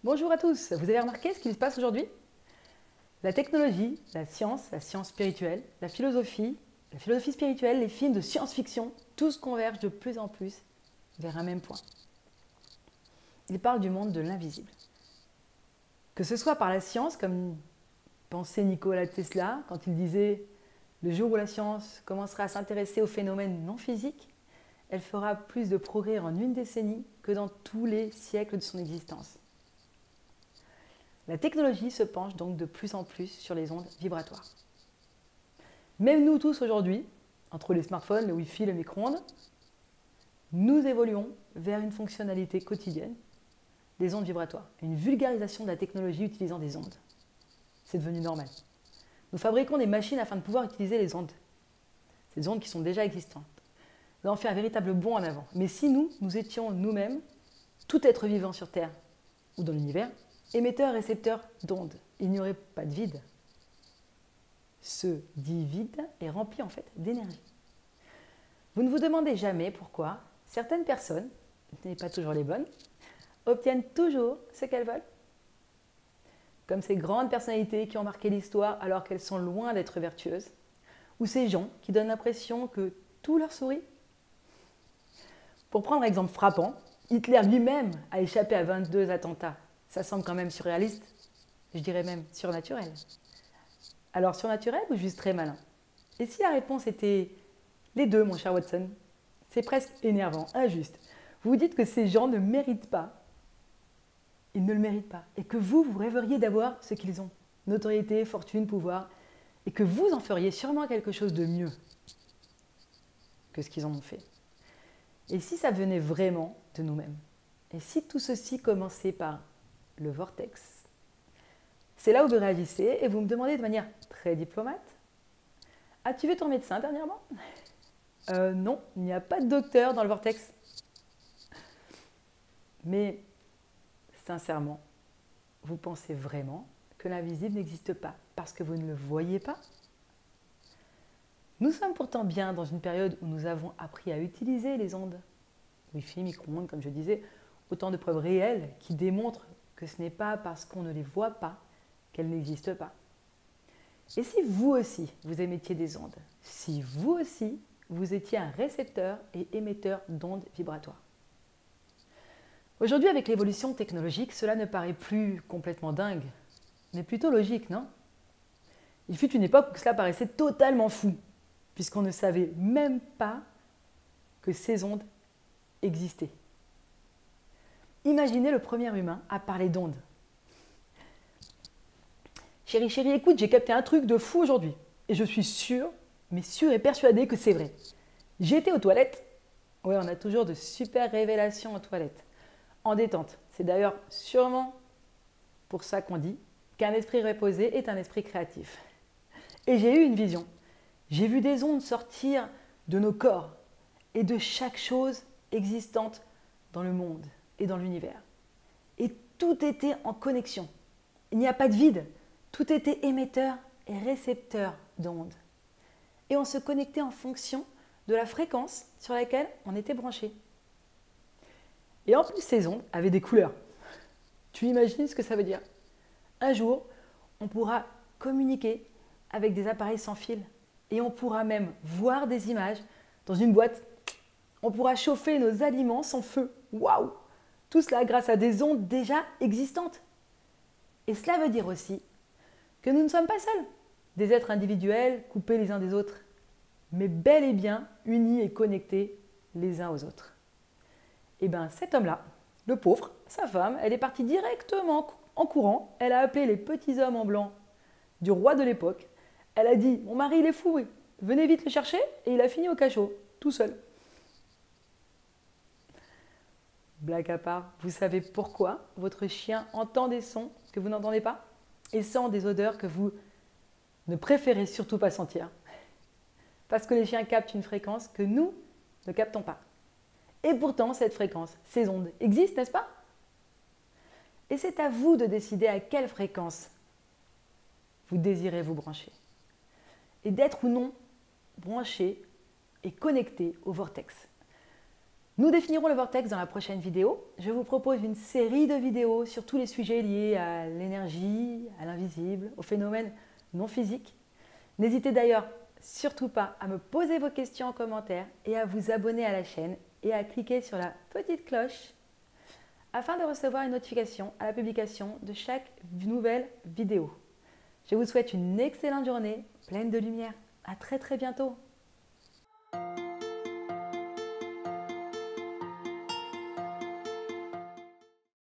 Bonjour à tous, vous avez remarqué ce qui se passe aujourd'hui? La technologie, la science spirituelle, la philosophie spirituelle, les films de science-fiction, tous convergent de plus en plus vers un même point. Ils parlent du monde de l'invisible. Que ce soit par la science, comme pensait Nikola Tesla quand il disait « Le jour où la science commencera à s'intéresser aux phénomènes non physiques, elle fera plus de progrès en une décennie que dans tous les siècles de son existence. » La technologie se penche donc de plus en plus sur les ondes vibratoires. Même nous tous aujourd'hui, entre les smartphones, le Wi-Fi, le micro-ondes, nous évoluons vers une fonctionnalité quotidienne des ondes vibratoires, une vulgarisation de la technologie utilisant des ondes. C'est devenu normal. Nous fabriquons des machines afin de pouvoir utiliser les ondes, ces ondes qui sont déjà existantes. Nous avons fait un véritable bond en avant. Mais si nous étions nous-mêmes, tout être vivant sur Terre ou dans l'univers, émetteur et récepteur d'ondes, il n'y aurait pas de vide. Ce dit vide est rempli en fait d'énergie. Vous ne vous demandez jamais pourquoi certaines personnes, et pas toujours les bonnes, obtiennent toujours ce qu'elles veulent. Comme ces grandes personnalités qui ont marqué l'histoire alors qu'elles sont loin d'être vertueuses, ou ces gens qui donnent l'impression que tout leur sourit. Pour prendre un exemple frappant, Hitler lui-même a échappé à 22 attentats. Ça semble quand même surréaliste, je dirais même surnaturel. Alors surnaturel ou juste très malin? Et si la réponse était les deux, mon cher Watson? C'est presque énervant, injuste. Vous vous dites que ces gens ne méritent pas. Ils ne le méritent pas. Et que vous rêveriez d'avoir ce qu'ils ont. Notoriété, fortune, pouvoir. Et que vous en feriez sûrement quelque chose de mieux que ce qu'ils en ont fait. Et si ça venait vraiment de nous-mêmes? Et si tout ceci commençait par le vortex? C'est là où vous réagissez et vous me demandez de manière très diplomate: as-tu vu ton médecin dernièrement? Non, il n'y a pas de docteur dans le vortex. Mais sincèrement, vous pensez vraiment que l'invisible n'existe pas parce que vous ne le voyez pas? Nous sommes pourtant bien dans une période où nous avons appris à utiliser les ondes. Wi-Fi, micro-ondes, comme je disais, autant de preuves réelles qui démontrent que ce n'est pas parce qu'on ne les voit pas qu'elles n'existent pas. Et si vous aussi, vous émettiez des ondes? Si vous aussi, vous étiez un récepteur et émetteur d'ondes vibratoires? Aujourd'hui, avec l'évolution technologique, cela ne paraît plus complètement dingue, mais plutôt logique, non? Il fut une époque où cela paraissait totalement fou, puisqu'on ne savait même pas que ces ondes existaient. Imaginez le premier humain à parler d'ondes. Chérie, chérie, écoute, j'ai capté un truc de fou aujourd'hui. Et je suis sûre, mais sûre et persuadée que c'est vrai. J'ai été aux toilettes. Oui, on a toujours de super révélations aux toilettes. En détente. C'est d'ailleurs sûrement pour ça qu'on dit qu'un esprit reposé est un esprit créatif. Et j'ai eu une vision. J'ai vu des ondes sortir de nos corps et de chaque chose existante dans le monde et dans l'univers. Et tout était en connexion. Il n'y a pas de vide. Tout était émetteur et récepteur d'ondes. Et on se connectait en fonction de la fréquence sur laquelle on était branché. Et en plus, ces ondes avaient des couleurs. Tu imagines ce que ça veut dire? Un jour, on pourra communiquer avec des appareils sans fil. Et on pourra même voir des images dans une boîte. On pourra chauffer nos aliments sans feu. Waouh! Tout cela grâce à des ondes déjà existantes. Et cela veut dire aussi que nous ne sommes pas seuls, des êtres individuels coupés les uns des autres, mais bel et bien unis et connectés les uns aux autres. Et bien cet homme-là, le pauvre, sa femme, elle est partie directement en courant, elle a appelé les petits hommes en blanc du roi de l'époque, elle a dit « Mon mari il est fou, venez vite le chercher » et il a fini au cachot, tout seul. Blague à part, vous savez pourquoi votre chien entend des sons que vous n'entendez pas et sent des odeurs que vous ne préférez surtout pas sentir? Parce que les chiens captent une fréquence que nous ne captons pas. Et pourtant, cette fréquence, ces ondes existent, n'est-ce pas? Et c'est à vous de décider à quelle fréquence vous désirez vous brancher. Et d'être ou non branché et connecté au vortex. Nous définirons le vortex dans la prochaine vidéo. Je vous propose une série de vidéos sur tous les sujets liés à l'énergie, à l'invisible, aux phénomènes non physiques. N'hésitez d'ailleurs surtout pas à me poser vos questions en commentaire et à vous abonner à la chaîne et à cliquer sur la petite cloche afin de recevoir une notification à la publication de chaque nouvelle vidéo. Je vous souhaite une excellente journée pleine de lumière. À très bientôt.